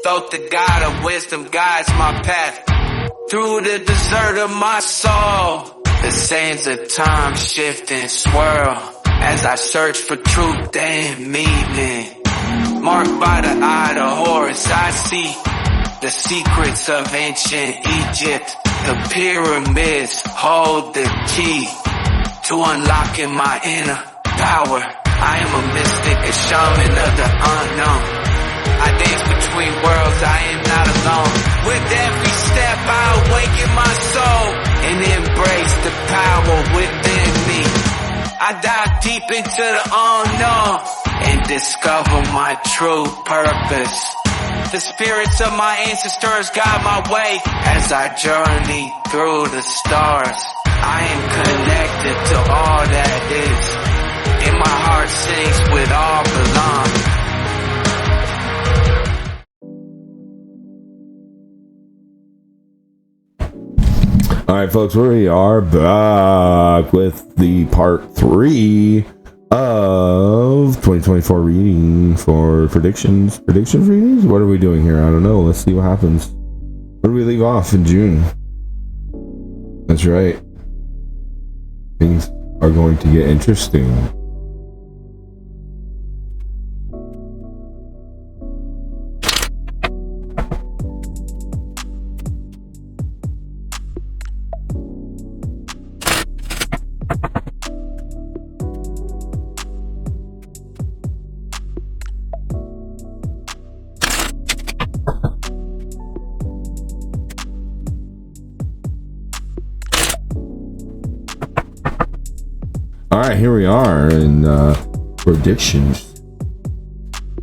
Though the God of wisdom guides my path through the desert of my soul. The sands of time shift and swirl as I search for truth and meaning. Marked by the eye of Horus, I see the secrets of ancient Egypt. The pyramids hold the key to unlocking my inner power. I am a mystic, a shaman of the unknown. I dance between worlds, I am not alone. With every step I awaken my soul and embrace the power within me. I dive deep into the unknown and discover my true purpose. The spirits of my ancestors guide my way as I journey through the stars. I am connected to all that is, and my heart sings with all belong. Alright folks, we are back with the part 3 of 2024 reading for predictions readings. What are we doing here? I don't know. Let's see what happens. Where do we leave off in June? That's right, things are going to get interesting. Alright, here we are in predictions,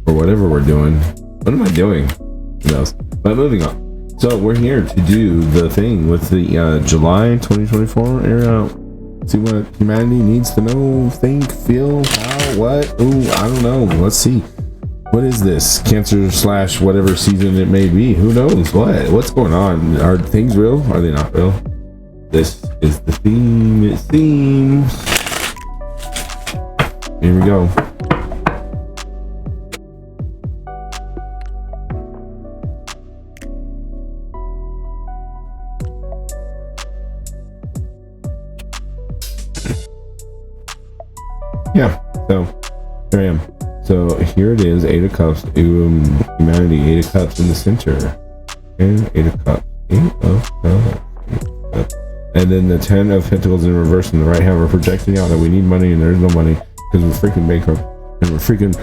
or whatever we're doing. What am I doing? Who knows? But moving on. So we're here to do the thing with the July 2024 era. See what humanity needs to know, think, feel, how, what? Ooh, I don't know. Let's see. What is this? Cancer / whatever season it may be. Who knows? What's going on? Are things real? Are they not real? This is the theme, it seems. Here we go. Yeah, so here I am. So here it is, 8 of Cups, humanity, 8 of Cups in the center. And 8 of Cups, 8 of Cups. And then the 10 of Pentacles in reverse in the right hand. We're projecting out that we need money and there's no money. Because we're freaking bankrupt and we're freaking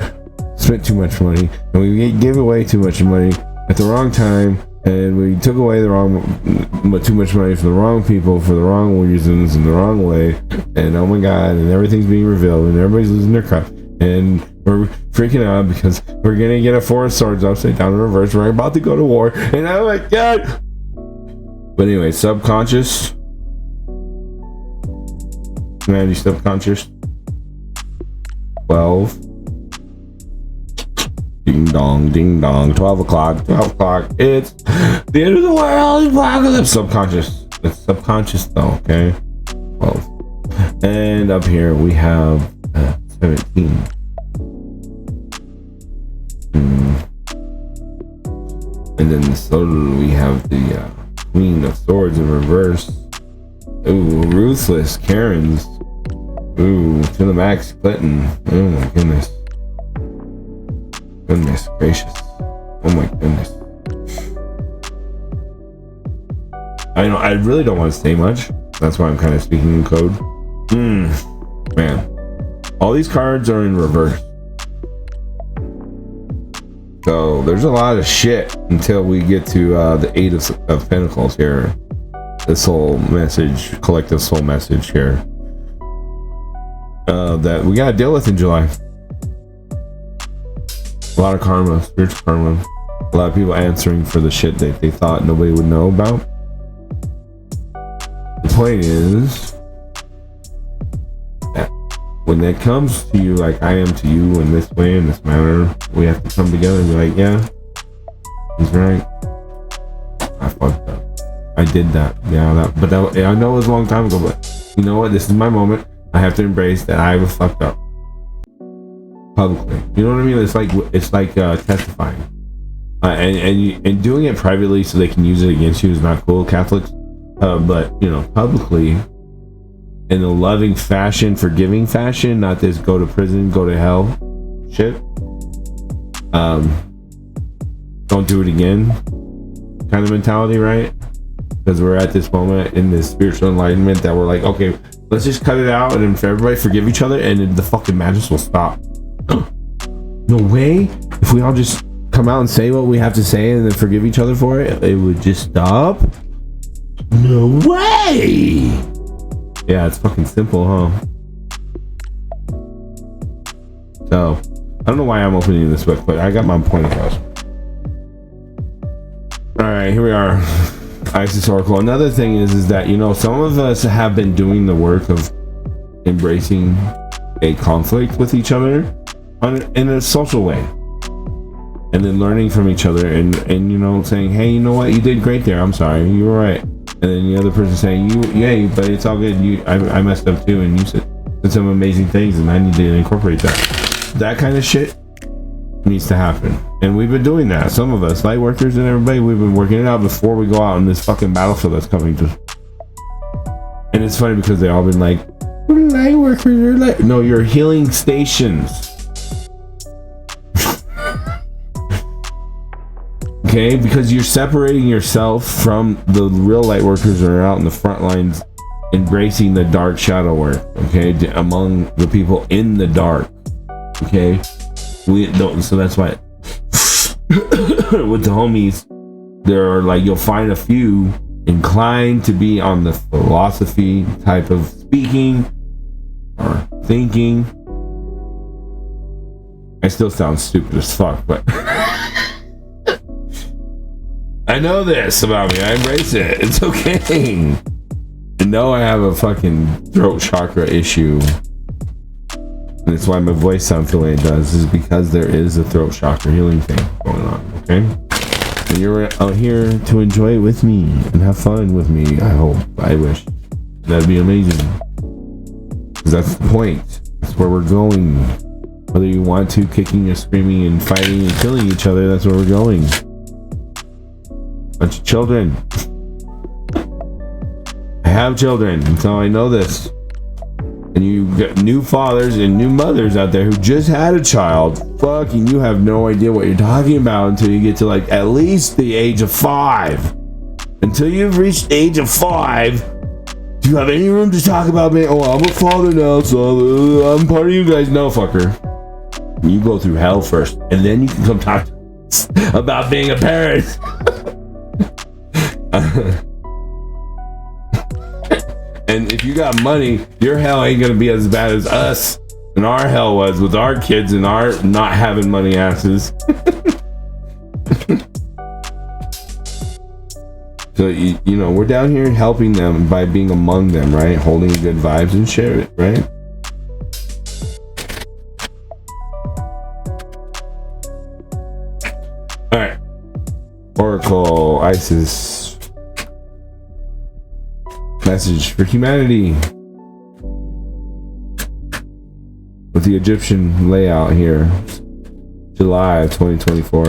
spent too much money and we gave away too much money at the wrong time, and we took away too much money from the wrong people for the wrong reasons in the wrong way, and oh my god, and everything's being revealed and everybody's losing their crap and we're freaking out because we're gonna get a 4 of Swords upside down in reverse. We're about to go to war and oh my god. But anyway, subconscious, humanity subconscious. 12. Ding dong, 12 o'clock. It's the end of the world. Apocalypse. Subconscious. It's subconscious though, okay? 12. And up here we have 17. And then so we have the Queen of Swords in reverse. Ooh, ruthless Karens. Ooh, to the max, Clinton. Oh my goodness. Goodness gracious. Oh my goodness. I really don't want to say much. That's why I'm kind of speaking in code. Man. All these cards are in reverse. So there's a lot of shit until we get to the 8 of Pentacles here. This whole message, collective soul message here. That we gotta deal with in July. A lot of karma, spiritual karma. A lot of people answering for the shit that they thought nobody would know about. The point is that when it comes to you like I am to you in this way, in this manner, we have to come together and be like, yeah, he's right. I fucked up. I did that. Yeah, I know it was a long time ago, but you know what? This is my moment. I have to embrace that I was fucked up publicly. You know what I mean? It's like testifying. and doing it privately so they can use it against you is not cool, Catholics. But you know, publicly, in a loving fashion, forgiving fashion, not this go to prison, go to hell shit. Don't do it again kind of mentality, right? Because we're at this moment in this spiritual enlightenment that we're like, okay, let's just cut it out and then everybody forgive each other and then the fucking madness will stop. No way. If we all just come out and say what we have to say and then forgive each other for it, it would just stop. No way. Yeah, it's fucking simple, huh? So I don't know why I'm opening this book, but I got my point across. All right, here we are. ISIS Oracle. Another thing is that, you know, some of us have been doing the work of embracing a conflict with each other in a social way, and then learning from each other and you know, saying, hey, you know what, you did great there, I'm sorry, you were right. And then the other person saying, yeah, but it's all good, I messed up too, and you said some amazing things and I need to incorporate that kind of shit needs to happen. And we've been doing that, some of us, light workers and everybody, we've been working it out before we go out on this fucking battlefield that's coming to. And it's funny because they all been like, we're light workers, we're light. No, you're healing stations. Okay, because you're separating yourself from the real light workers that are out in the front lines, embracing the dark shadow work. Okay, among the people in the dark. Okay, we don't. So that's why with the homies, there are like, you'll find a few inclined to be on the philosophy type of speaking or thinking. I still sound stupid as fuck, but. I know this about me. I embrace it. It's okay. I know I have a fucking throat chakra issue. And it's why my voice sounds the way it does, is because there is a throat chakra healing thing going on, okay? And you're out here to enjoy it with me and have fun with me, I hope. I wish. That'd be amazing. Because that's the point. That's where we're going. Whether you want to, kicking and screaming and fighting and killing each other, that's where we're going. Bunch of children. I have children, and so I know this. And you got new fathers and new mothers out there who just had a child. Fucking, you have no idea what you're talking about until you get to like at least the age of 5. Until you've reached the age of 5, do you have any room to talk about me? Oh, I'm a father now, so I'm part of you guys. No, fucker. You go through hell first, and then you can come talk about being a parent. And if you got money, your hell ain't gonna be as bad as us and our hell was with our kids and our not having money asses. So you know, we're down here helping them by being among them, right? Holding good vibes and share it, right? All right, Oracle, ISIS. Message for humanity with the Egyptian layout here, July of 2024.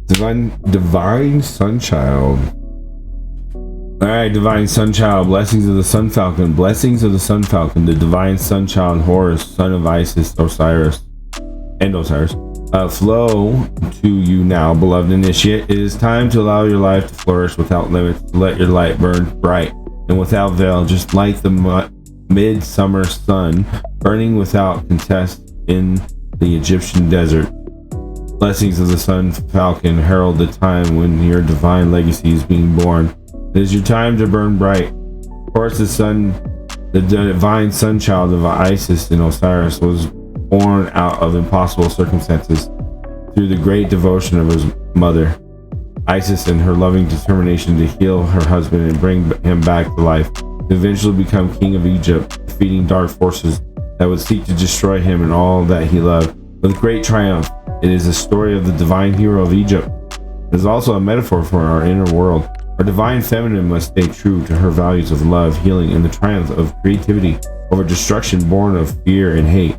Divine Sunchild. Alright, Divine Sunchild, blessings of the Sun Falcon, blessings of the Sun Falcon, the Divine Sunchild Horus, son of Isis, Osiris, and Osiris. Flow to you now, beloved initiate. It is time to allow your life to flourish without limits. Let your light burn bright and without veil, just like the midsummer sun burning without contest in the Egyptian desert. Blessings of the Sun Falcon herald the time when your divine legacy is being born. It is your time to burn bright. Of course, the divine Sunchild of Isis and Osiris was born out of impossible circumstances through the great devotion of his mother, Isis, and her loving determination to heal her husband and bring him back to life, to eventually become king of Egypt, defeating dark forces that would seek to destroy him and all that he loved. With great triumph, it is a story of the divine hero of Egypt. It is also a metaphor for our inner world. Our divine feminine must stay true to her values of love, healing, and the triumph of creativity over destruction born of fear and hate.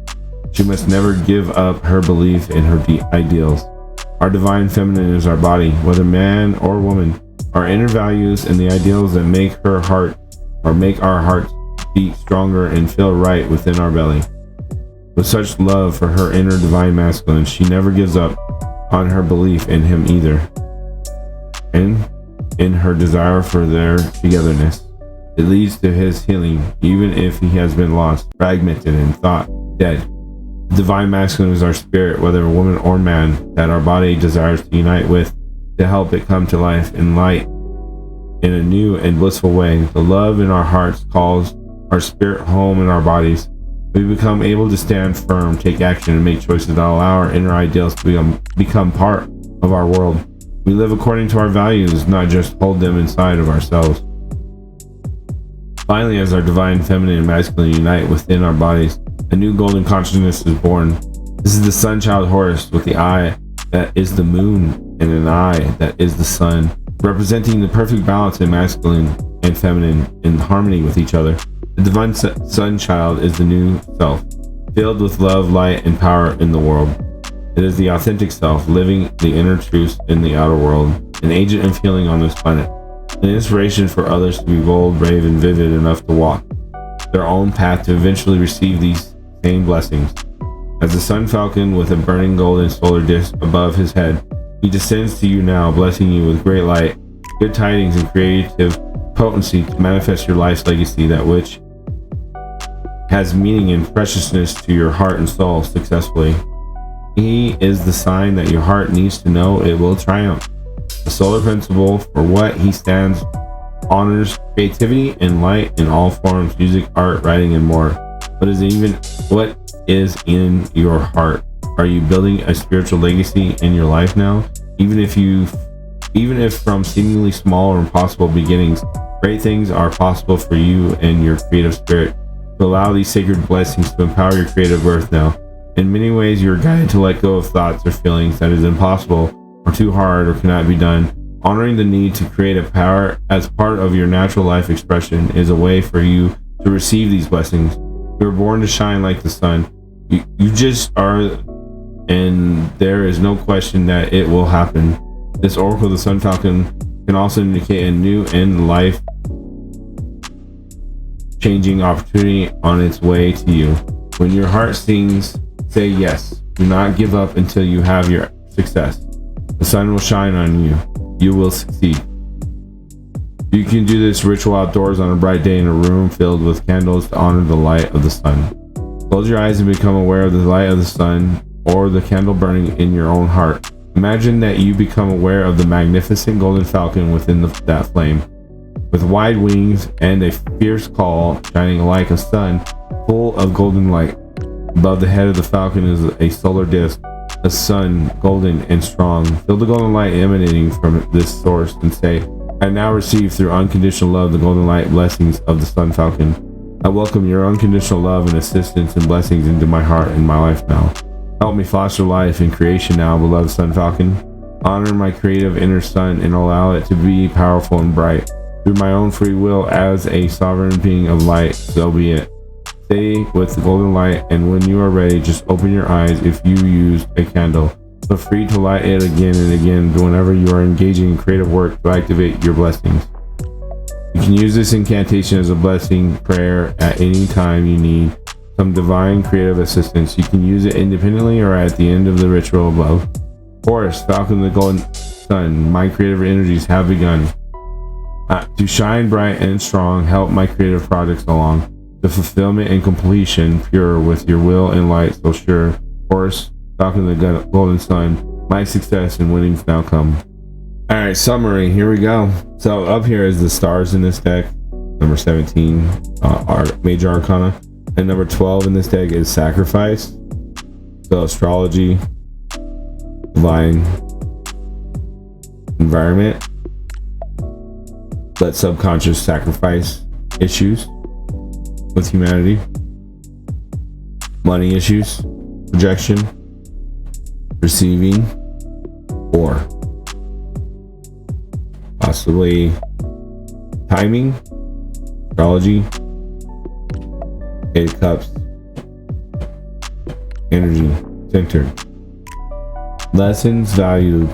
She must never give up her belief in her ideals. Our divine feminine is our body, whether man or woman. Our inner values and the ideals that make her heart or make our hearts beat stronger and feel right within our belly. With such love for her inner divine masculine, she never gives up on her belief in him either, and in her desire for their togetherness. It leads to his healing, even if he has been lost, fragmented, and thought dead. The divine masculine is our spirit, whether a woman or man, that our body desires to unite with, to help it come to life in light in a new and blissful way. The love in our hearts calls our spirit home in our bodies. We become able to stand firm, take action, and make choices that allow our inner ideals to become part of our world. We live according to our values, not just hold them inside of ourselves. Finally, as our divine feminine and masculine unite within our bodies, a new golden consciousness is born. This is the sunchild Horus, with the eye that is the moon and an eye that is the sun, representing the perfect balance in masculine and feminine in harmony with each other. The divine sunchild is the new self, filled with love, light, and power in the world. It is the authentic self, living the inner truths in the outer world, an agent of healing on this planet, an inspiration for others to be bold, brave, and vivid enough to walk their own path to eventually receive these same blessings. As the sun falcon with a burning golden solar disk above his head, he descends to you now, blessing you with great light, good tidings, and creative potency to manifest your life's legacy, that which has meaning and preciousness to your heart and soul successfully. He is the sign that your heart needs to know it will triumph. The solar principle for what he stands honors creativity and light in all forms, music, art, writing, and more. What is in your heart? Are you building a spiritual legacy in your life now? Even if from seemingly small or impossible beginnings, great things are possible for you and your creative spirit. To allow these sacred blessings to empower your creative birth now. In many ways, you are guided to let go of thoughts or feelings that is impossible or too hard or cannot be done. Honoring the need to create a power as part of your natural life expression is a way for you to receive these blessings. You are born to shine like the sun. You just are, and there is no question that it will happen. This oracle of the sun falcon can also indicate a new and life changing opportunity on its way to you. When your heart sings, say yes. Do not give up until you have your success. The sun will shine on you. You will succeed. You can do this ritual outdoors on a bright day in a room filled with candles to honor the light of the sun. Close your eyes and become aware of the light of the sun or the candle burning in your own heart. Imagine that you become aware of the magnificent golden falcon within that flame, with wide wings and a fierce call shining like a sun full of golden light. Above the head of the falcon is a solar disk, a sun, golden and strong. Feel the golden light emanating from this source and say, I now receive through unconditional love the golden light blessings of the sun falcon. I welcome your unconditional love and assistance and blessings into my heart and my life now. Help me foster life and creation now, beloved sun falcon. Honor my creative inner sun and allow it to be powerful and bright. Through my own free will as a sovereign being of light, so be it. Stay with the golden light, and when you are ready, just open your eyes if you used a candle. Feel free to light it again and again whenever you are engaging in creative work to activate your blessings. You can use this incantation as a blessing prayer at any time you need some divine creative assistance. You can use it independently or at the end of the ritual above. Horus, Falcon of the Golden Sun, my creative energies have begun to shine bright and strong. Help my creative projects along. The fulfillment and completion pure with your will and light so sure. Horus, Falcon of the Golden Sun, my success and winnings now come. Alright, summary, here we go. So up here is the stars in this deck. Number 17, Major Arcana. And number 12 in this deck is Sacrifice. So astrology, divine environment. Let subconscious sacrifice issues with humanity. Money issues, projection, receiving, or possibly timing, astrology, 8 of Cups, energy centered. Lessons valued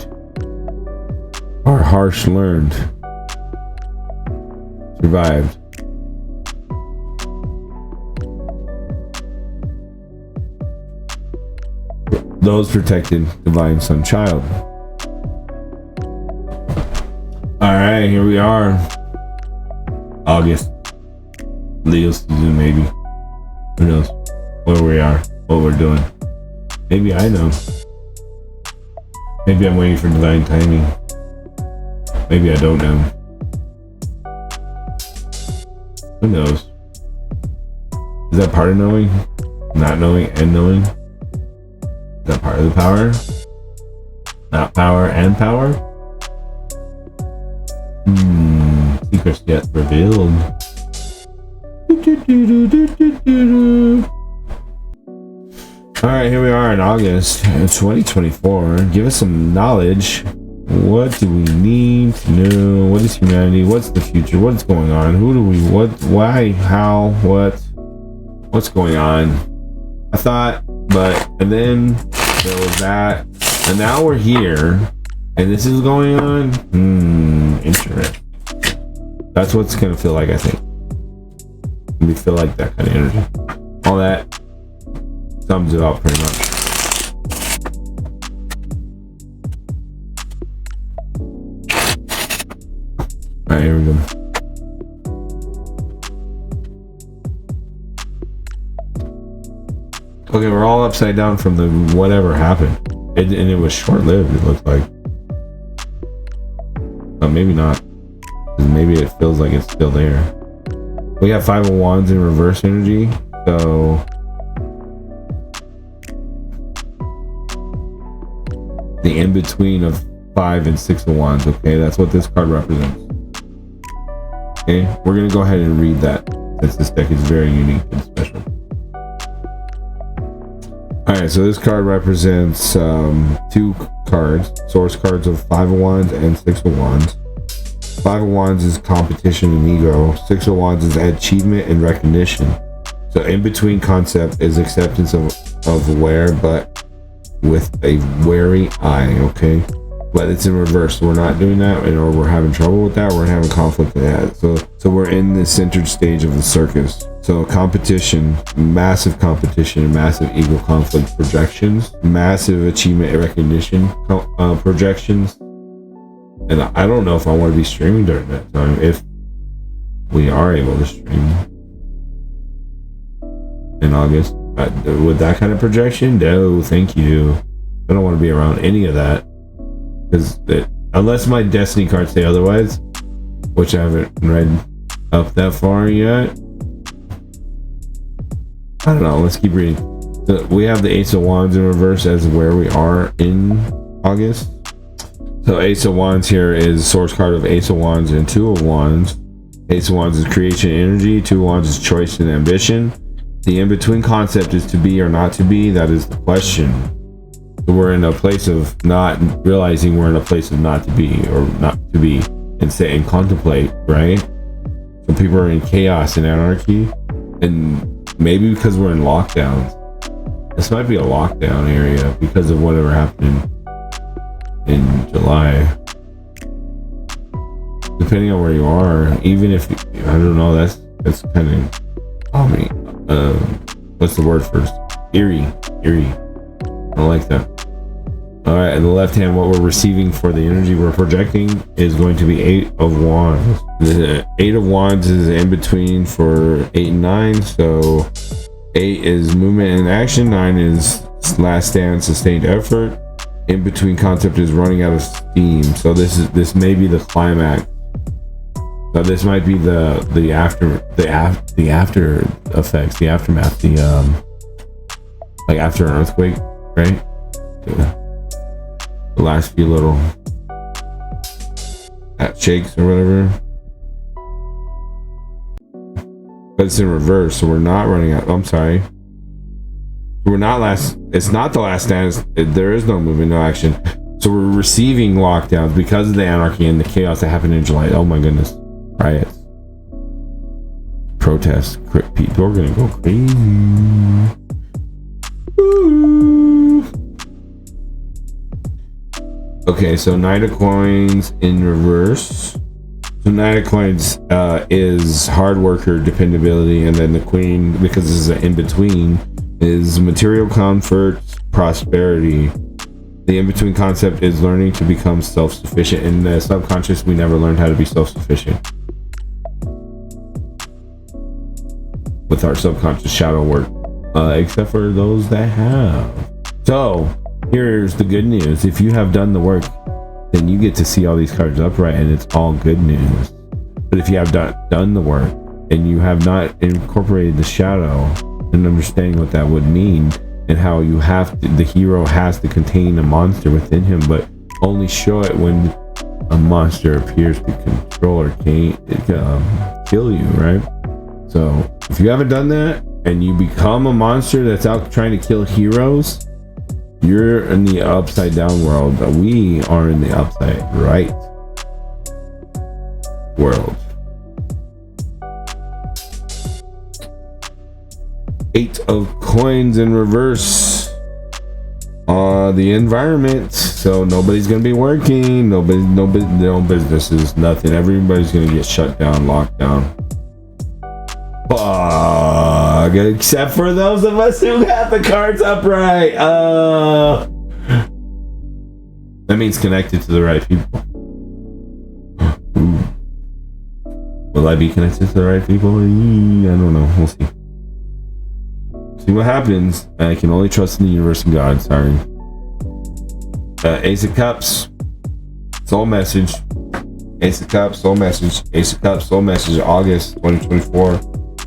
are harsh learned. Survived. Those protected, divine sunchild. Alright, here we are. August. Leo season, maybe. Who knows where we are, what we're doing. Maybe I know. Maybe I'm waiting for divine timing. Maybe I don't know. Who knows? Is that part of knowing? Not knowing and knowing? Is that part of the power? Not power and power? Secrets yet revealed. Alright, here we are in August 2024. Give us some knowledge. What do we need to know? What is humanity? What's the future? What's going on? Who do we, what, why, how, what's going on? I thought, but, and then there was that, and now we're here, and this is going on? Interesting. That's what's gonna feel like, I think. We feel like that kind of energy. All that sums it up pretty much. Alright, here we go. Okay, we're all upside down from the whatever happened. And it was short-lived, it looked like. Maybe not. Maybe it feels like it's still there. We have 5 of Wands in reverse energy, so the in-between of 5 and 6 of Wands. Okay, that's what this card represents. Okay, we're gonna go ahead and read that since this deck is very unique and special. Alright, so this card represents 2 cards, source cards of 5 of Wands and 6 of Wands. 5 of Wands is competition and ego. 6 of Wands is achievement and recognition. So in between concept is acceptance of where, but with a wary eye, okay? But it's in reverse. So we're not doing that, or we're having trouble with that. We're having conflict with that. So we're in the centered stage of the circus. So competition, massive competition, and massive ego conflict projections, massive achievement and recognition projections. And I don't know if I want to be streaming during that time, if we are able to stream in August. With that kind of projection, no, thank you. I don't want to be around any of that. Because unless my destiny cards say otherwise, which I haven't read up that far yet. I don't know, let's keep reading. So we have the Ace of Wands in reverse as where we are in August. So Ace of Wands here is source card of Ace of Wands and 2 of Wands. Ace of Wands is creation energy, 2 of Wands is choice and ambition. The in-between concept is to be or not to be. That is the question. So we're in a place of not realizing we're in a place of not to be or not to be and say and contemplate, right? So people are in chaos and anarchy, and maybe because we're in lockdowns. This might be a lockdown area because of whatever happened in July. Depending on where you are, even if I don't know, that's kind of what's the word first? Eerie. I don't like that. All right, in the left hand, what we're receiving for the energy we're projecting is going to be 8 of Wands. The 8 of Wands is in between for 8 and 9. So 8 is movement and action. 9 is last stand, sustained effort. In between concept is running out of steam. So this may be the climax. So this might be the after effects, the aftermath, like after an earthquake, right? Yeah. The last few little shakes or whatever. But it's in reverse, so we're not running out. I'm sorry. We're not last. It's not the last stand. There is no movement, no action. So we're receiving lockdowns because of the anarchy and the chaos that happened in July. Oh my goodness. Riots. Protests. People are going to go crazy. Ooh. Okay, so Knight of Coins in reverse. So Knight of Coins is hard worker, dependability, and then the Queen, because this is an in-between, is material comfort, prosperity. The in-between concept is learning to become self-sufficient. In the subconscious, we never learned how to be self-sufficient with our subconscious shadow work, except for those that have. So here's the good news. If you have done the work, then you get to see all these cards upright, and it's all good news. But if you have done the work and you have not incorporated the shadow and understanding what that would mean, and how you have to, the hero has to contain a monster within him, but only show it when a monster appears to control or kill you, right? So if you haven't done that and you become a monster that's out trying to kill heroes, you're in the upside down world. We are in the upside right world. 8 of Coins in reverse. The environment. So nobody's gonna be working. No businesses, nothing. Everybody's gonna get shut down, locked down. Fuck, except for those of us who have the cards upright. That means connected to the right people. Will I be connected to the right people? I don't know. We'll see. See what happens. I can only trust in the universe and God. Sorry. Ace of Cups. Soul message. Ace of Cups. Soul message. Ace of Cups. Soul message. August 2024.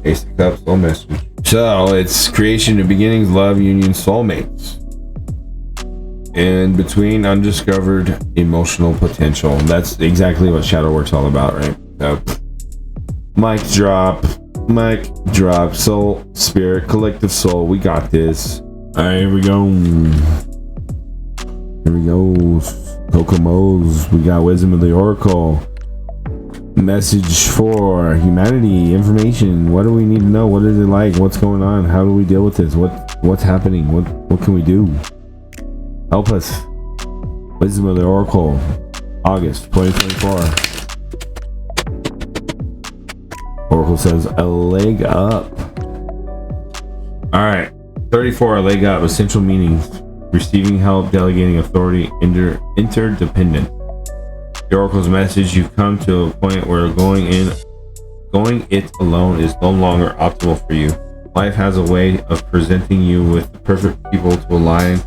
Ace of Cups. Soul message. So it's creation, new beginnings, love, union, soulmates. And between undiscovered emotional potential. That's exactly what shadow work's all about, right? So, mic drop. Mic drop. Soul, spirit, collective soul. We got this. Alright, here we go. Here we go. Kokomo's. We got wisdom of the oracle. Message for humanity. Information. What do we need to know? What is it like? What's going on? How do we deal with this? What's happening? What can we do? Help us. Wisdom of the oracle. August 2024. Oracle says a leg up. All right, 34. A leg up. Essential meanings: receiving help, delegating authority, interdependent. The Oracle's message: you've come to a point where going it alone is no longer optimal for you. Life has a way of presenting you with the perfect people to align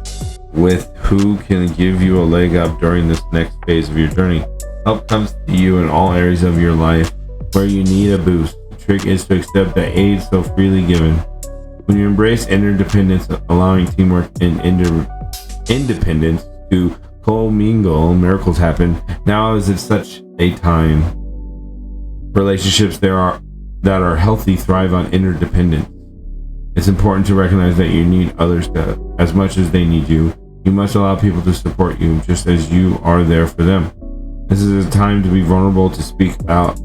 with, who can give you a leg up during this next phase of your journey. Help comes to you in all areas of your life where you need a boost. The trick is to accept the aid so freely given. When you embrace interdependence, allowing teamwork and independence to commingle, miracles happen. Now is it such a time. Relationships that are healthy thrive on interdependence. It's important to recognize that you need others as much as they need you. You must allow people to support you just as you are there for them. This is a time to be vulnerable, to speak up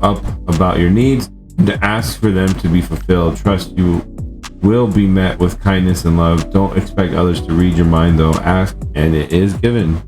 about your needs, and to ask for them to be fulfilled. Trust you will be met with kindness and love. Don't expect others to read your mind, though. Ask and it is given.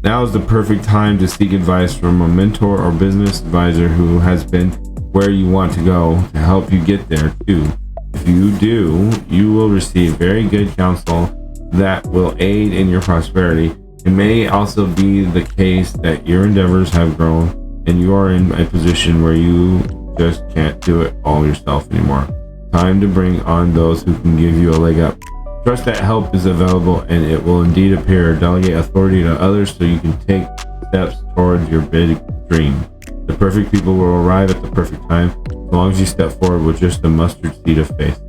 Now is the perfect time to seek advice from a mentor or business advisor who has been where you want to go to help you get there too. If you do, you will receive very good counsel that will aid in your prosperity. It may also be the case that your endeavors have grown and you are in a position where you just can't do it all yourself anymore. Time to bring on those who can give you a leg up. Trust that help is available and it will indeed appear. Delegate authority to others so you can take steps towards your big dream. The perfect people will arrive at the perfect time, as long as you step forward with just a mustard seed of faith.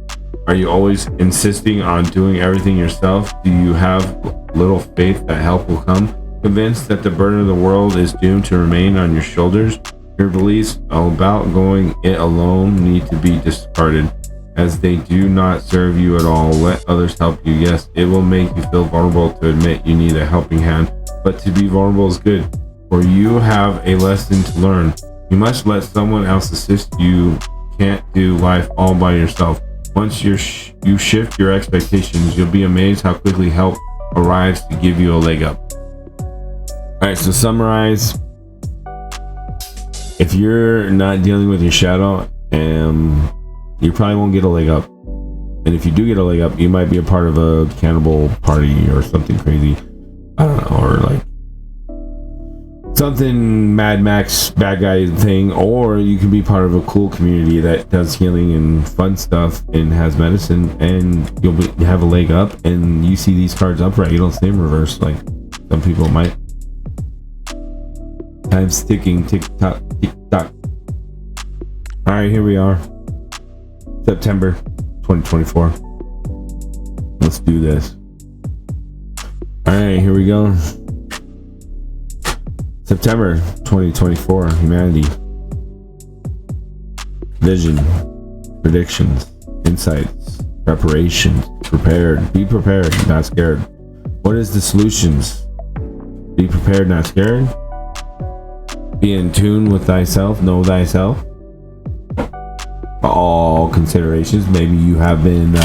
Are you always insisting on doing everything yourself? Do you have little faith that help will come? Convinced that the burden of the world is doomed to remain on your shoulders? Your beliefs about going it alone need to be discarded, as they do not serve you at all. Let others help you. Yes, it will make you feel vulnerable to admit you need a helping hand, but to be vulnerable is good, for you have a lesson to learn. You must let someone else assist you. Can't do life all by yourself. Once you shift your expectations, you'll be amazed how quickly help arrives to give you a leg up. All right, so summarize. If you're not dealing with your shadow, you probably won't get a leg up. And if you do get a leg up, you might be a part of a cannibal party or something crazy. I don't know, or like something Mad Max bad guy thing, or you can be part of a cool community that does healing and fun stuff and has medicine, and have a leg up. And you see these cards upright, you don't see them reversed like some people might. Time's ticking, tick tock, tick tock. All right, here we are, September 2024. Let's do this. All right, here we go. September 2024, humanity. Vision, predictions, insights, preparations, prepared. Be prepared, not scared. What is the solutions? Be prepared, not scared. Be in tune with thyself, know thyself. All considerations. Maybe you have been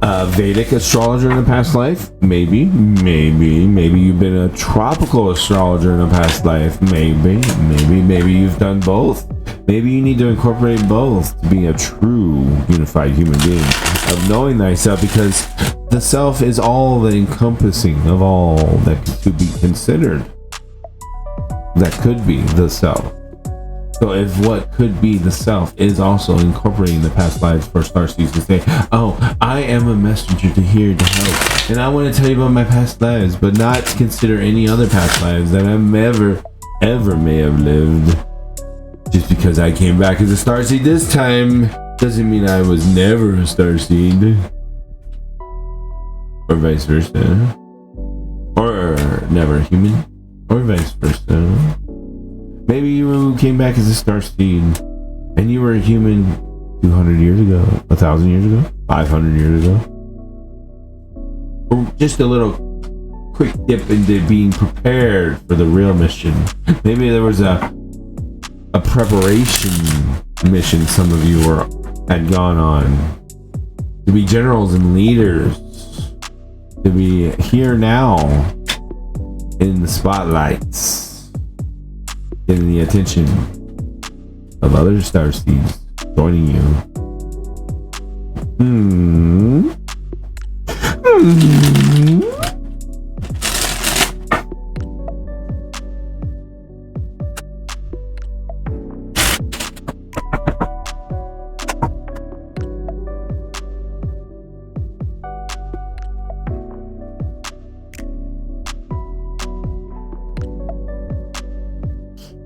a Vedic astrologer in a past life. Maybe you've been a tropical astrologer in a past life. Maybe you've done both. Maybe you need to incorporate both to be a true unified human being of knowing thyself, because the self is all the encompassing of all that could be considered. That could be the self. So if what could be the self is also incorporating the past lives for starseeds to say, oh, I am a messenger to here to help, and I want to tell you about my past lives, but not to consider any other past lives that I ever may have lived. Just because I came back as a starseed this time doesn't mean I was never a starseed, or vice versa, or never a human, or vice versa. Maybe you came back as a starseed and you were a human 200 years ago, 1,000 years ago, 500 years ago. Or just a little quick dip into being prepared for the real mission. Maybe there was a preparation mission some of you had gone on. To be generals and leaders. To be here now in the spotlights. Getting the attention of other starseeds joining you.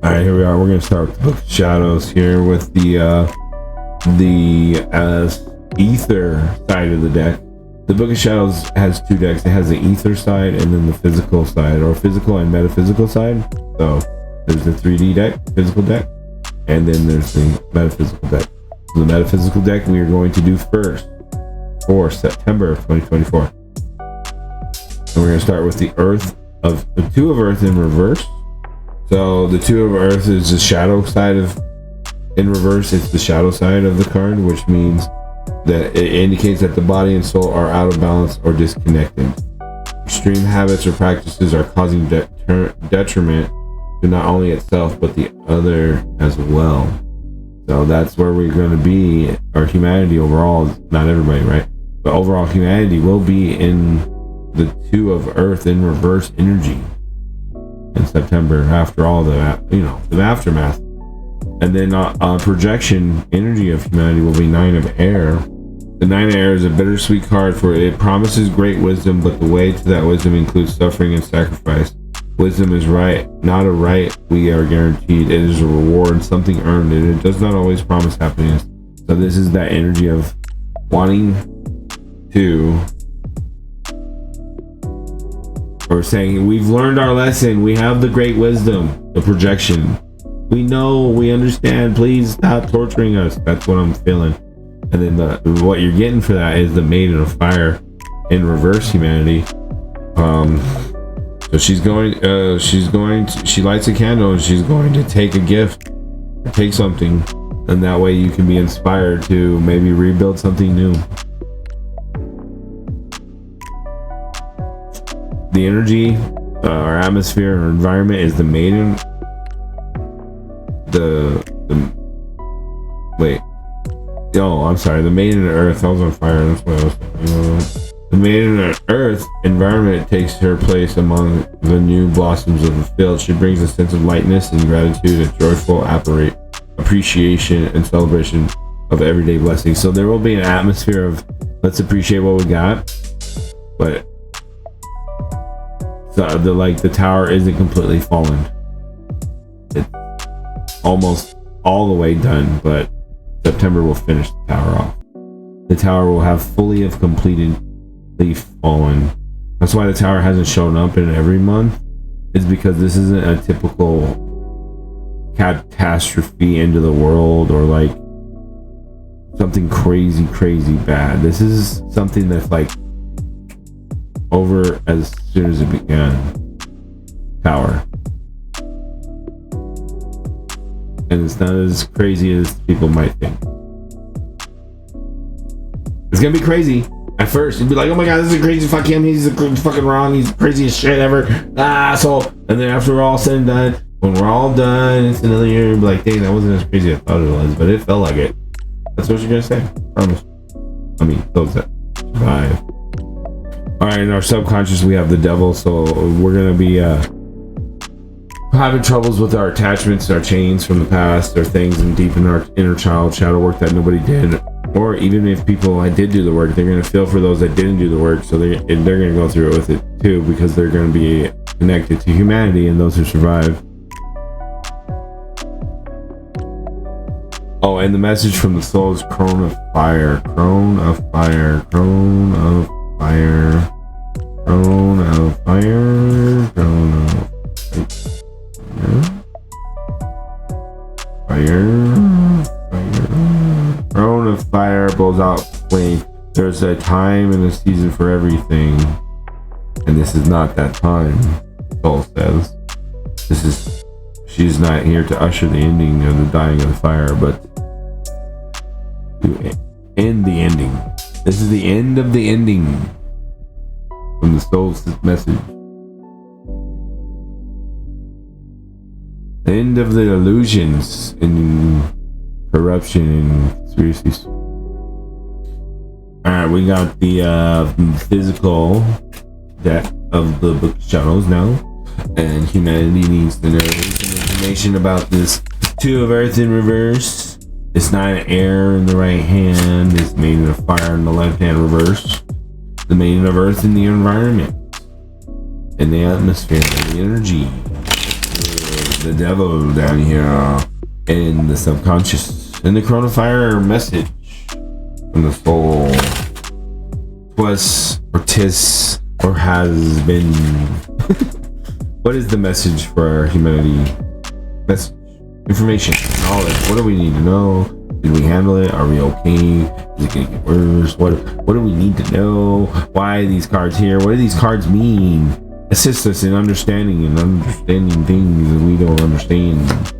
All right, here we are. We're going to start with the Book of Shadows here with the ether side of the deck. The Book of Shadows has two decks. It has the ether side and then the physical side, or physical and metaphysical side. So there's the 3D deck, physical deck, and then there's the metaphysical deck. So the metaphysical deck we are going to do first for September of 2024. And we're going to start with the Two of Earth in reverse. So the Two of Earth is the shadow side in reverse. It's the shadow side of the card, which means that it indicates that the body and soul are out of balance or disconnected. Extreme habits or practices are causing detriment to not only itself, but the other as well. So that's where we're going to be, our humanity overall, not everybody, right? But overall humanity will be in the Two of Earth in reverse energy in September, after all the aftermath. And then projection energy of humanity will be Nine of Air. The Nine of Air is a bittersweet card, for it promises great wisdom, but the way to that wisdom includes suffering and sacrifice. Wisdom is right, not a right we are guaranteed. It is a reward, something earned, and it does not always promise happiness. So this is that energy of wanting to, or saying, we've learned our lesson, we have the great wisdom, the projection. We know, we understand, please stop torturing us. That's what I'm feeling. And then what you're getting for that is the Maiden of Fire in reverse humanity. So she lights a candle and she's going to take a gift, or take something, And that way you can be inspired to maybe rebuild something new. The energy, our atmosphere, our environment is the maiden. Wait. Oh, I'm sorry. The maiden earth. I was on fire. That's what I was talking about. The maiden earth environment takes her place among the new blossoms of the field. She brings a sense of lightness and gratitude and joyful appreciation and celebration of everyday blessings. So there will be an atmosphere of let's appreciate what we got, but the tower isn't completely fallen. It's almost all the way done, but September will finish the tower off. The tower will have fully have completely fallen. That's why the tower hasn't shown up in every month. Is because this isn't a typical catastrophe into the world or like something crazy bad. This is something that's like over as soon as it began. Tower. And it's not as crazy as people might think. It's gonna be crazy. At first, you'd be like, oh my god, this is crazy, fuck him, he's fucking wrong, he's the craziest shit ever, asshole. And then after we're all said and done, when we're all done, it's another year, you'd be like, dang, that wasn't as crazy as I thought it was, but it felt like it. That's what you're gonna say. Promise. I mean, those that survive. Alright, in our subconscious, we have the devil, so we're gonna be having troubles with our attachments, our chains from the past, or things in deep in our inner child shadow work that nobody did. Or even if people did do the work, they're going to feel for those that didn't do the work, so they're going to go through it with it too, because they're going to be connected to humanity and those who survive. Oh, and the message from the soul is crone of fire, crone of fire, crone of fire, crone of fire, crone of fire, throne of fire blows out flame. There's a time and a season for everything, and this is not that time. Soul says, she's not here to usher the ending of the dying of the fire, but to end the ending. This is the end of the ending from the soul's message. The end of the illusions and corruption and conspiracies. Alright, we got the physical deck of the book of shadows now, and humanity needs to know some information about this two of earth in reverse. It's not an air in the right hand, it's maiden of fire in the left hand reverse. The maiden of earth in the environment, in the atmosphere, the energy. The devil down here in the subconscious. And the crown of fire message from the soul. Was or tis or has been. What is the message for humanity? Message, information, knowledge. What do we need to know? Did we handle it? Are we okay? Is it gonna get worse? What do we need to know? Why are these cards here? What do these cards mean? Assist us in understanding things that we don't understand.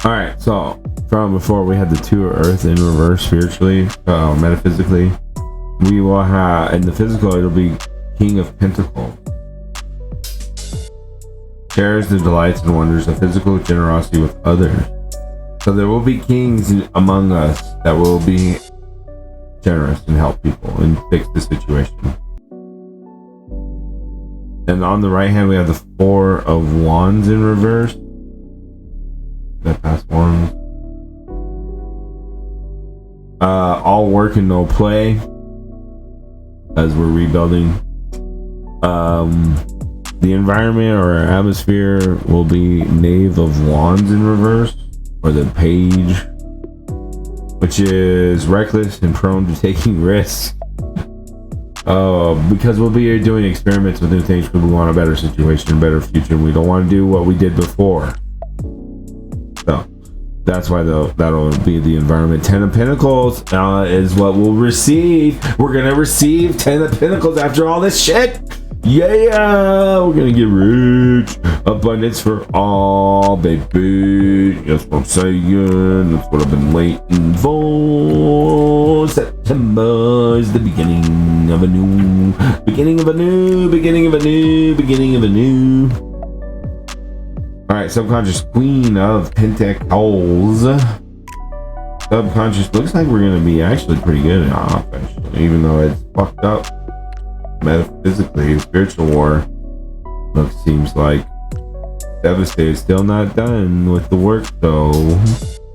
All right, so from before we had the two of earth in reverse spiritually, metaphysically. We will have in the physical, it'll be King of Pentacles. Shares the delights and wonders of physical generosity with others. So there will be kings among us that will be generous and help people and fix the situation. And on the right hand, we have the Four of Wands in reverse. That past wands. All work and no play as we're rebuilding. The environment or our atmosphere will be Knave of Wands in reverse, or the Page, which is reckless and prone to taking risks. Because we'll be doing experiments with new things because we want a better situation, a better future. We don't want to do what we did before. So that's why that'll be the environment. 10 of Pentacles is what we'll receive. We're gonna receive 10 of Pentacles after all this shit. Yeah, we're gonna get rich. Abundance for all, baby. That's what I'm saying. That's what I've been waiting for. September is the beginning of a new, beginning of a new, beginning of a new, beginning of a new. All right, subconscious, Queen of Pentacles. Subconscious looks like we're gonna be actually pretty good off, actually, even though it's fucked up. Metaphysically, spiritual war seems like devastated, still not done with the work though.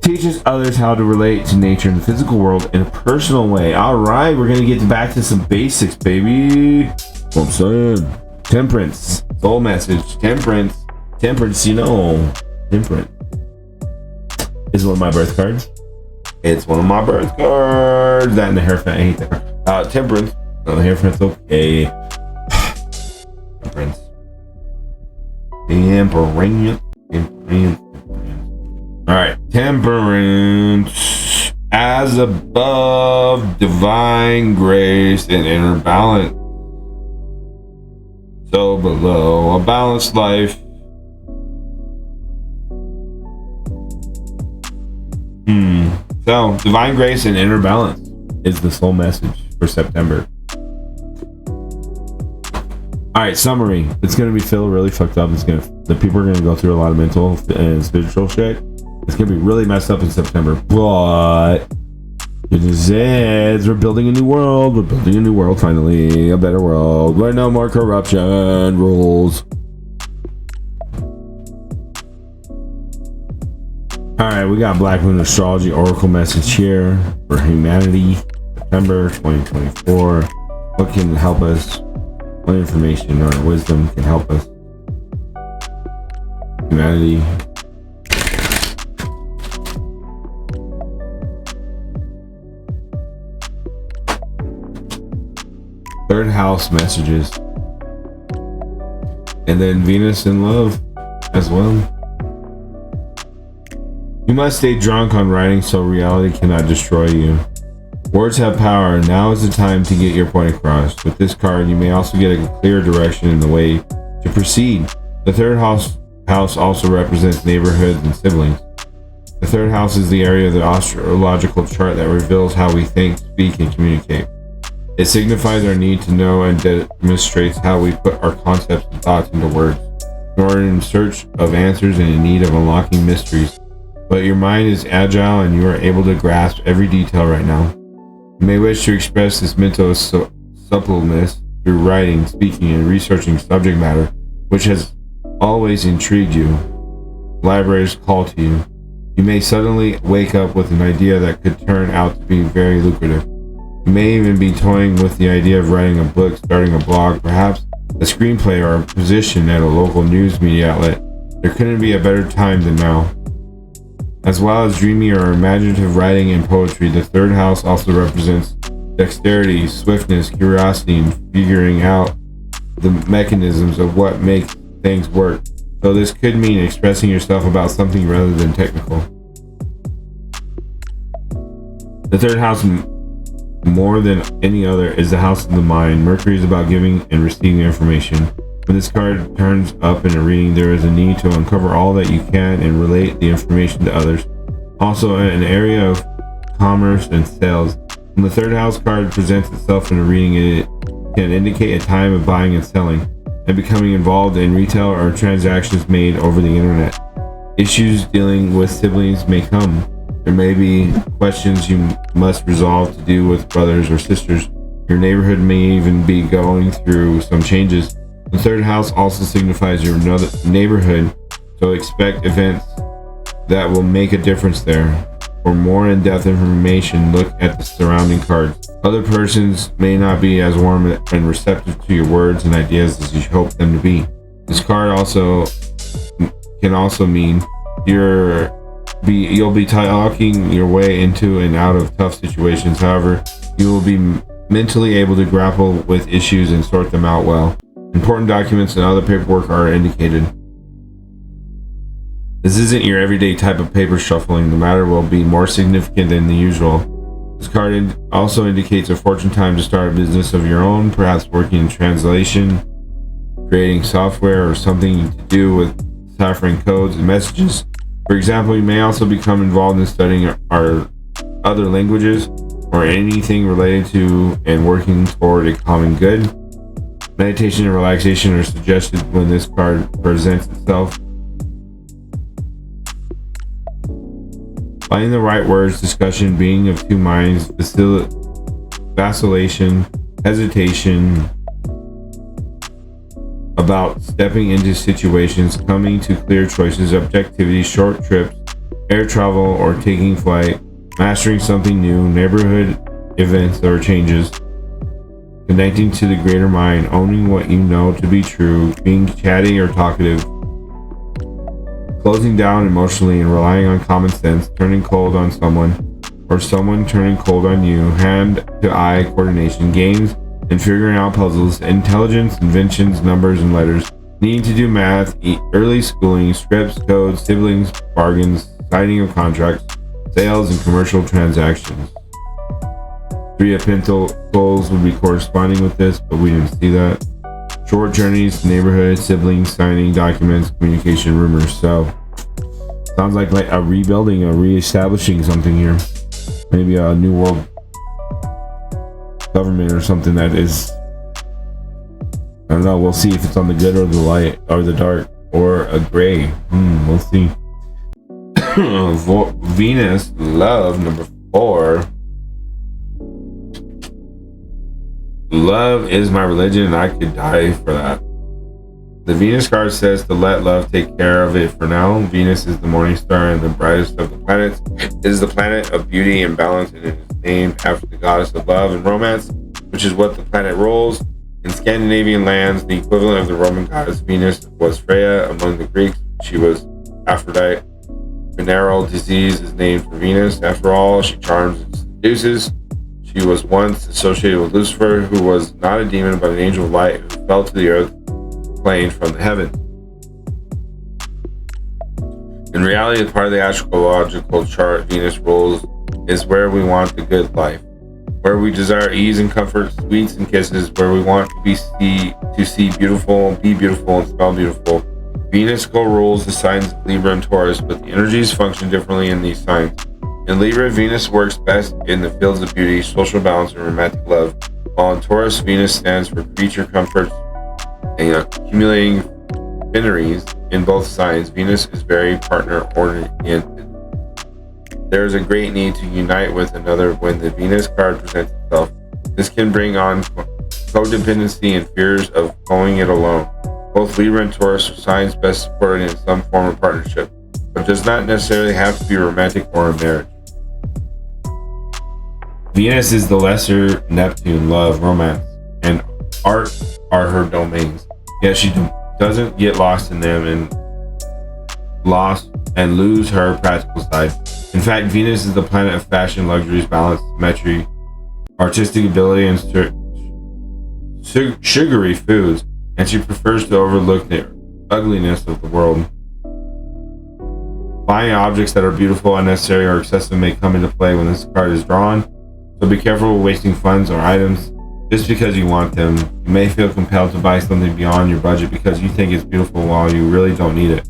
Teaches others how to relate to nature and the physical world in a personal way. All right, we're gonna get back to some basics, baby. What I'm saying. Temperance, soul message. Temperance, you know, temperance is one of my birth cards. It's one of my birth cards. That and the Hierophant. I hate that. Temperance. No, the Hierophant's okay. Temperance. Temperance. Alright. Temperance. As above, divine grace and inner balance. So below, a balanced life. So, divine grace and inner balance is the soul message for September. All right, summary. It's gonna be feel really fucked up. The people are gonna go through a lot of mental and spiritual shit. It's gonna be really messed up in September, but it is. We're building a new world. We're building a new world finally, a better world where no more corruption rules. All right, we got Black Moon Astrology Oracle message here for humanity, September 2024. What can help us? What information or wisdom can help us? Humanity. Third house messages. And then Venus in love as well. You must stay drunk on writing so reality cannot destroy you. Words have power. Now is the time to get your point across. With this card, you may also get a clear direction in the way to proceed. The third house also represents neighborhoods and siblings. The third house is the area of the astrological chart that reveals how we think, speak, and communicate. It signifies our need to know and demonstrates how we put our concepts and thoughts into words. You are in search of answers and in need of unlocking mysteries. But your mind is agile and you are able to grasp every detail right now. You may wish to express this mental suppleness through writing, speaking, and researching subject matter, which has always intrigued you. Libraries call to you. You may suddenly wake up with an idea that could turn out to be very lucrative. You may even be toying with the idea of writing a book, starting a blog, perhaps a screenplay, or a position at a local news media outlet. There couldn't be a better time than now. As well as dreamy or imaginative writing and poetry, the third house also represents dexterity, swiftness, curiosity, and figuring out the mechanisms of what makes things work. So this could mean expressing yourself about something rather than technical. The third house, more than any other, is the house of the mind. Mercury is about giving and receiving information. When this card turns up in a reading, there is a need to uncover all that you can and relate the information to others. Also, an area of commerce and sales. When the third house card presents itself in a reading, it can indicate a time of buying and selling and becoming involved in retail or transactions made over the internet. Issues dealing with siblings may come. There may be questions you must resolve to do with brothers or sisters. Your neighborhood may even be going through some changes. The third house also signifies your neighborhood, so expect events that will make a difference there. For more in-depth information, look at the surrounding cards. Other persons may not be as warm and receptive to your words and ideas as you hope them to be. This card can also mean you'll be talking your way into and out of tough situations. However, you will be mentally able to grapple with issues and sort them out well. Important documents and other paperwork are indicated. This isn't your everyday type of paper shuffling. The matter will be more significant than the usual. This card also indicates a fortune time to start a business of your own, perhaps working in translation, creating software, or something to do with deciphering codes and messages. For example, you may also become involved in studying our other languages or anything related to and working toward a common good. Meditation and relaxation are suggested when this card presents itself. Finding the right words, discussion, being of two minds, vacillation, hesitation about stepping into situations, coming to clear choices, objectivity, short trips, air travel or taking flight, mastering something new, neighborhood events or changes, connecting to the greater mind, owning what you know to be true, being chatty or talkative, closing down emotionally and relying on common sense, turning cold on someone or someone turning cold on you, hand-to-eye coordination, games and figuring out puzzles, intelligence, inventions, numbers and letters, needing to do math, early schooling, scripts, codes, siblings, bargains, signing of contracts, sales and commercial transactions. 3 of Pentacles would be corresponding with this, but we didn't see that. Short journeys, neighborhood, siblings, signing documents, communication, rumors. So sounds like a rebuilding or reestablishing something here. Maybe a new world government or something that is, I don't know. We'll see if it's on the good or the light or the dark or a gray. We'll see. Venus, love, number 4. Love is my religion and I could die for that. The Venus card says to let love take care of it for now. Venus is the morning star and the brightest of the planets. It is the planet of beauty and balance, and it is named after the goddess of love and romance, which is what the planet rules. In Scandinavian lands, the equivalent of the Roman goddess Venus was Freya. Among the Greeks, she was Aphrodite. Venereal disease is named for Venus. After all, she charms and seduces. She was once associated with Lucifer, who was not a demon but an angel of light who fell to the earth plane from the heavens. In reality, the part of the astrological chart Venus rules is where we want the good life, where we desire ease and comfort, sweets and kisses, where we want to see beautiful, be beautiful, and smell beautiful. Venus co-rules the signs of Libra and Taurus, but the energies function differently in these signs. In Libra, Venus works best in the fields of beauty, social balance, and romantic love, while in Taurus, Venus stands for creature comforts and accumulating fineries. In both signs, Venus is very partner-oriented. There is a great need to unite with another when the Venus card presents itself. This can bring on codependency and fears of going it alone. Both Libra and Taurus are signs best supported in some form of partnership, but does not necessarily have to be romantic or a marriage. Venus is the lesser Neptune, love, romance, and art are her domains. Yet she doesn't get lost in them and lose her practical side. In fact, Venus is the planet of fashion, luxuries, balance, symmetry, artistic ability, and sugary foods, and she prefers to overlook the ugliness of the world. Buying objects that are beautiful, unnecessary, or excessive may come into play when this card is drawn. So be careful wasting funds or items just because you want them. You may feel compelled to buy something beyond your budget because you think it's beautiful while you really don't need it.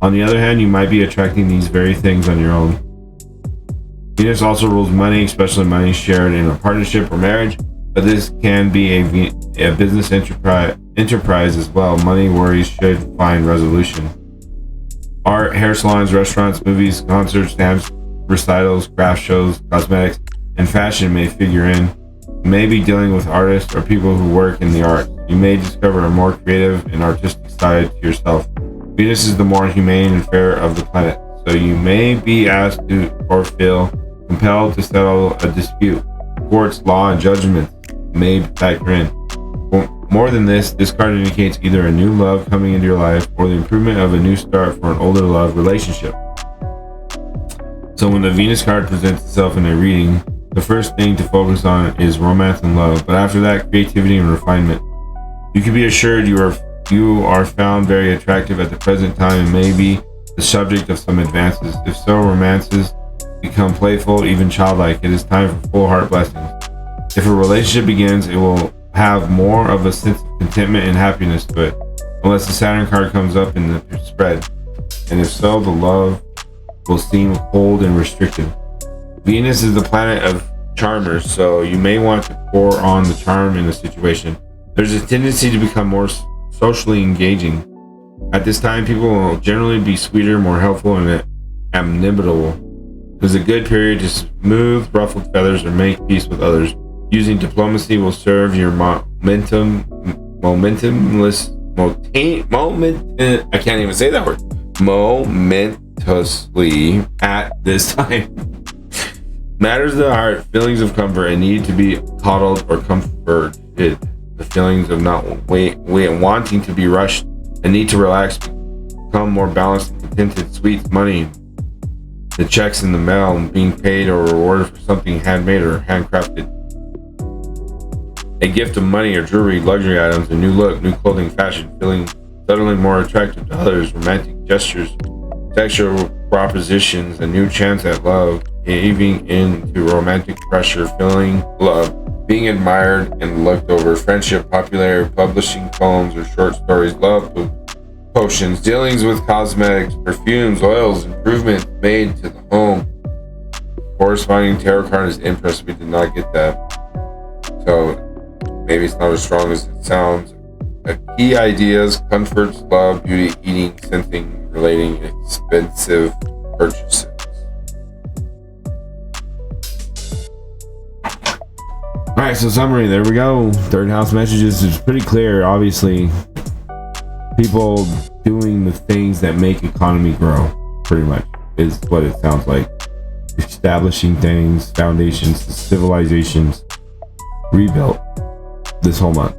On the other hand, you might be attracting these very things on your own. Venus also rules money, especially money shared in a partnership or marriage, but this can be a business enterprise as well. Money worries should find resolution. Art, hair salons, restaurants, movies, concerts, dance recitals, craft shows, cosmetics, and fashion may figure in. You may be dealing with artists or people who work in the arts. You may discover a more creative and artistic side to yourself. Venus is the more humane and fair of the planet, so you may be asked to or feel compelled to settle a dispute. Courts, law, and judgment may factor in. More than this card indicates either a new love coming into your life or the improvement of a new start for an older love relationship. So when the Venus card presents itself in a reading, The first thing to focus on is romance and love, but after that, creativity and refinement. You can be assured you are found very attractive at the present time and may be the subject of some advances. If so, romances become playful, even childlike. It is time for full heart blessings. If a relationship begins, it will have more of a sense of contentment and happiness to it, unless the Saturn card comes up in the spread. And if so, the love will seem cold and restricted. Venus is the planet of charmers, so you may want to pour on the charm in the situation. There's a tendency to become more socially engaging. At this time, people will generally be sweeter, more helpful, and amenable. It is a good period to smooth ruffled feathers or make peace with others. Using diplomacy will serve your I can't even say that word. Momentously at this time. Matters of the heart, feelings of comfort, and need to be coddled or comforted. The feelings of not wanting to be rushed and need to relax become more balanced and contented. Sweet money, the checks in the mail, being paid or rewarded for something handmade or handcrafted. A gift of money or jewelry, luxury items, a new look, new clothing, fashion, feeling suddenly more attractive to others, romantic gestures, sexual propositions, a new chance at love, caving into romantic pressure, feeling love, being admired and looked over, friendship, popularity, publishing poems or short stories, love potions, dealings with cosmetics, perfumes, oils, improvements made to the home. Corresponding tarot card is Empress. We did not get that. So maybe it's not as strong as it sounds. Key ideas, comforts, love, beauty, eating, scenting, relating, expensive purchases. Alright, so summary, there we go. Third house messages is pretty clear, obviously. People doing the things that make economy grow, pretty much, is what it sounds like. Establishing things, foundations, civilizations, rebuilt this whole month.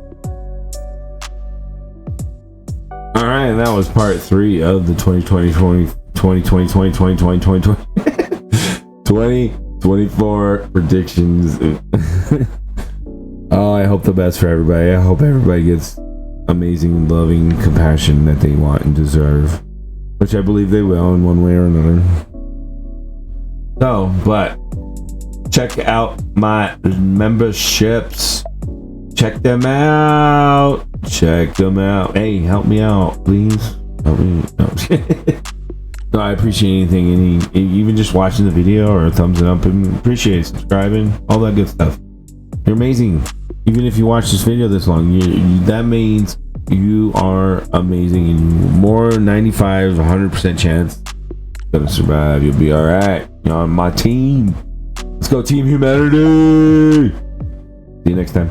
Alright, that was part 3 of the 2024 predictions. Oh, I hope the best for everybody. I hope everybody gets amazing, loving compassion that they want and deserve, which I believe they will in one way or another. So, but check out my memberships. Check them out. Check them out. Hey, help me out, please. Help me. No, I appreciate anything, even just watching the video or a thumbs up. I appreciate it, subscribing, all that good stuff. You're amazing. Even if you watch this video this long, that means you are amazing, and more 95, 100% chance gonna survive. You'll be all right. You're on my team. Let's go, Team Humanity. See you next time.